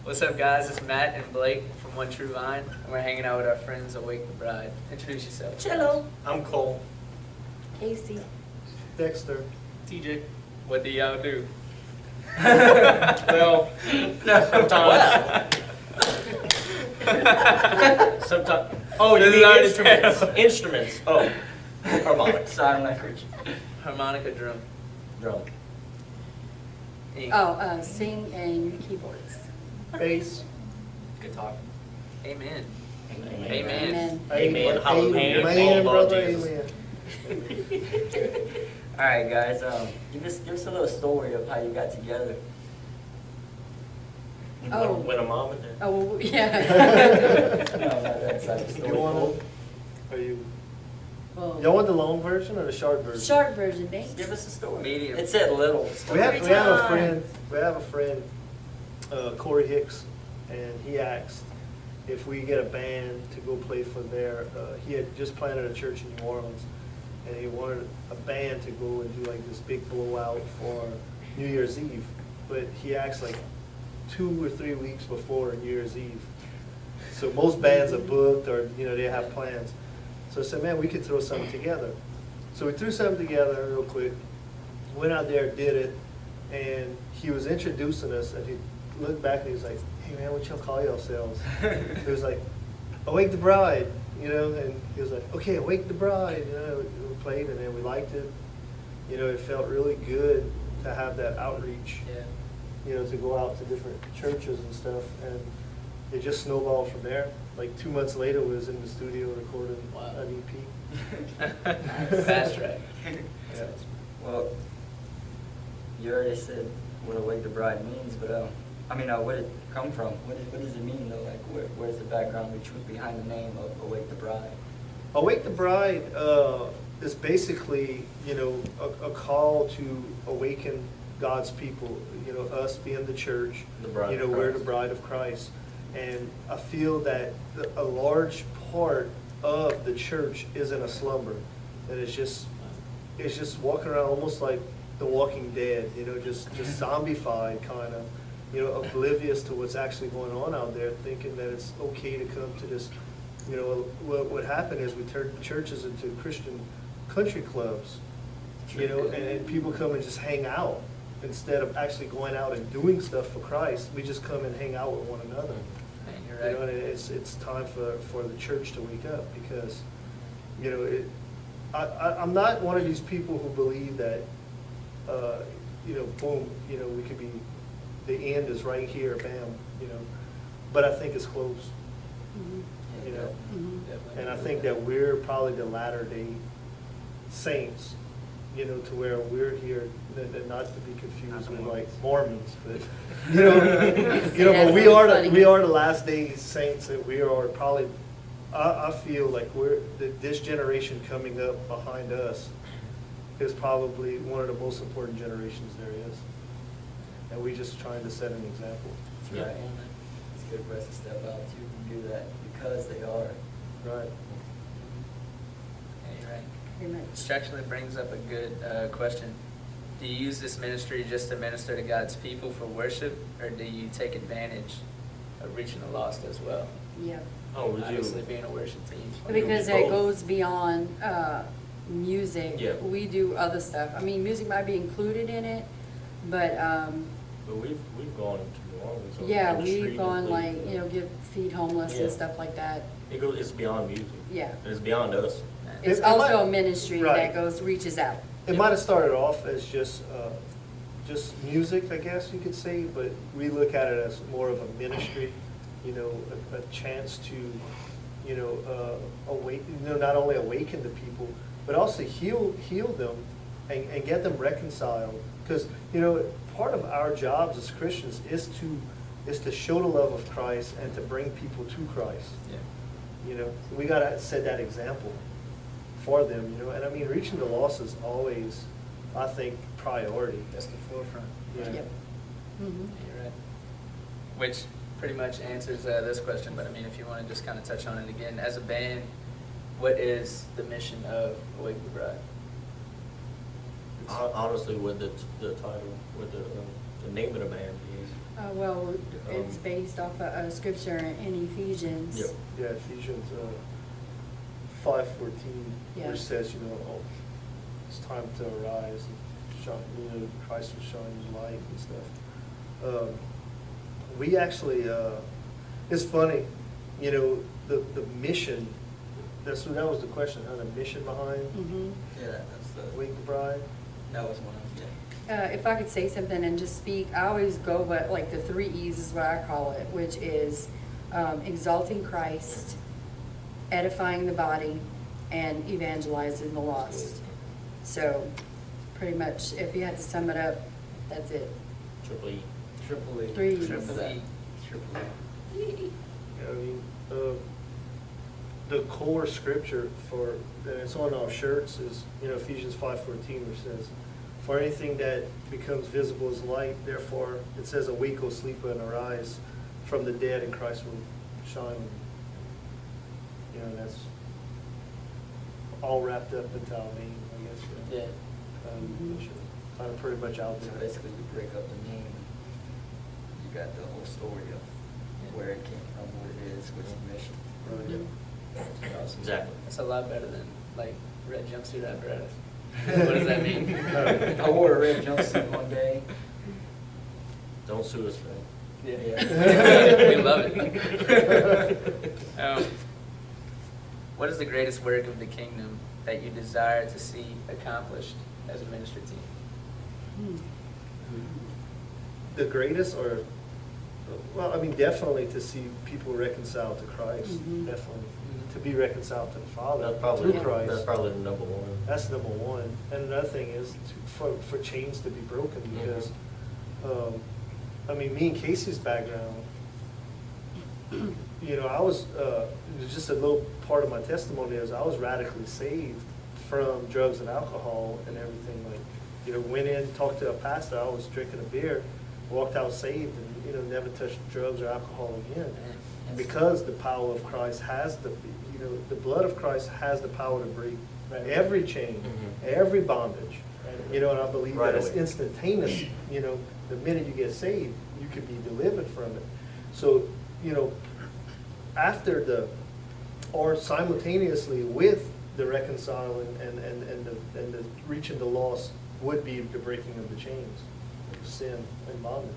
What's up, guys? It's Matt and Blake from One True Vine, and we're hanging out with our friends Awake the Bride. Introduce yourself. Cello. I'm Cole. Casey. Dexter. TJ. What do y'all do? Well, sometimes. Sometimes. Oh, you This is mean already instruments? terrible. Instruments. Oh, harmonics. Sign language. Harmonica, drum. Drum. Ink. Oh, sing and keyboards. Bass. Guitar. Amen. Amen. Amen. Amen. Hallelujah. Amen, Oh, brother. Jesus. Amen. All right, guys. Give us a little story of how you got together. Oh. When a mom and dad. Oh, well, yeah. No, not that side of the story. You want Are you? Well, Y'all want the long version or the short version? short version, thanks. Give us a story. Medium. It said little. We have a time. friend. We have a friend, Corey Hicks, and he asked if we get a band to go play for there. He had just planted a church in New Orleans, and he wanted a band to go and do like this big blowout for New Year's Eve. But he asked like 2 or 3 weeks before New Year's Eve. So most bands are booked, or they have plans. So I said, man, we could throw something together. So we threw something together real quick, went out there, did it, and he was introducing us, and he looked back and he was like, hey man, what y'all call yourselves? It was like, Awake the Bride, and he was like, okay, Awake the Bride, we played, and then we liked it. It felt really good to have that outreach, Yeah. to go out to different churches and stuff, and it just snowballed from there. Like 2 months later, we was in the studio recording Wow. an EP. Fast track. Yeah. Well, you already said what Awake the Bride means, but where did it come from? What does it mean though? Like, where's the background, the truth behind the name of Awake the Bride? Awake the Bride is basically, a call to awaken God's people, us being the church. The bride of we're Christ. the bride of Christ. And I feel that a large part of the church is in a slumber. And it's just walking around almost like the Walking Dead, just zombified kind of, oblivious to what's actually going on out there, thinking that it's okay to come to this. What happened is we turned churches into Christian country clubs, and people come and just hang out instead of actually going out and doing stuff for Christ. We just come and hang out with one another. Man, you're right. And it's time for the church to wake up, because I'm not one of these people who believe that boom, we could be, the end is right here, bam, but I think it's close. Mhm. Mhm. Definitely. And I think that we're probably the latter-day saints, to where we're here, not to be confused with like Mormons, but but we are the last day saints, and we are probably. I feel like this generation coming up behind us is probably one of the most important generations there is, and we just trying to set an example. That's right. It's good for us to step out too and do that because they are. Right. Yeah, you're right. Pretty much. Which actually brings up a good question. Do you use this ministry just to minister to God's people for worship, or do you take advantage of reaching the lost as well? Yeah. Oh, we do. Obviously, being a worship team. Because Both. it goes beyond music. Yeah. We do other stuff. I mean, music might be included in it, but But we've gone to New Orleans. on yeah, the street we've and gone played. feed homeless Yeah. and stuff like that. It's beyond music. Yeah. It's beyond us. It's It also might- a ministry right. that reaches out. It might have started off as just music, I guess you could say, but we look at it as more of a ministry, a chance to, not only awaken the people, but also heal them and get them reconciled. Because, part of our jobs as Christians is to show the love of Christ and to bring people to Christ. Yeah. We got to set that example for them, and I mean, reaching the lost is always, I think, priority. That's the forefront. Yeah. Yep. Mm-hmm. You're right. Which pretty much answers this question, but I mean, if you want to just kind of touch on it again, as a band, what is the mission of Awake the Bride? Honestly, with the title, with the name of the band is Well, it's based off a scripture in Ephesians. Yep. Yeah, Ephesians 5:14, Yeah. which says, oh, it's time to arise and shine, Christ will shine his light and stuff. We actually, it's funny, the mission, that was the question, the mission behind Mhm. Yeah, that's the, Wake the Bride. that was one of them, If I could say something and just speak, I always go what, like the 3 E's is what I call it, which is exalting Christ, edifying the body, and evangelizing the lost. So pretty much, if you had to sum it up, that's it. Triple E. Triple E. 3 E's. Triple E. Triple E. I mean, the core scripture for, and it's on our shirts, is, Ephesians 5:14, which says, for anything that becomes visible is light, therefore, it says, awake, O sleeper, and arise from the dead, and Christ will shine. That's all wrapped up into our name, I guess. Yeah. Kind of pretty much out So there. basically, you break up the name, you got the whole story of where it came from, what it is, what's the mission. Right. That's awesome. Exactly. That's a lot better than like red jumpsuit apparatus. What does that mean? I wore a red jumpsuit one day. Don't sue us, man. Yeah. We love it. What is the greatest work of the kingdom that you desire to see accomplished as a ministry team? The greatest, or, well, I mean, definitely to see people reconciled to Christ, Mhm. definitely. To be reconciled to the Father That's probably, through Christ. that's probably the number one. That's number one. And another thing is for chains to be broken, because, I mean, me and Casey's background, I was, just a little part of my testimony is I was radically saved from drugs and alcohol and everything. Like, went in, talked to a pastor, I was drinking a beer, walked out saved, and, never touched drugs or alcohol again. Because the power of Christ has the blood of Christ has the power to break every chain, every bondage. And I believe Right that it's away. instantaneous. The minute you get saved, you can be delivered from it. So, after or simultaneously with the reconciling and the reaching the lost would be the breaking of the chains of sin and bondage.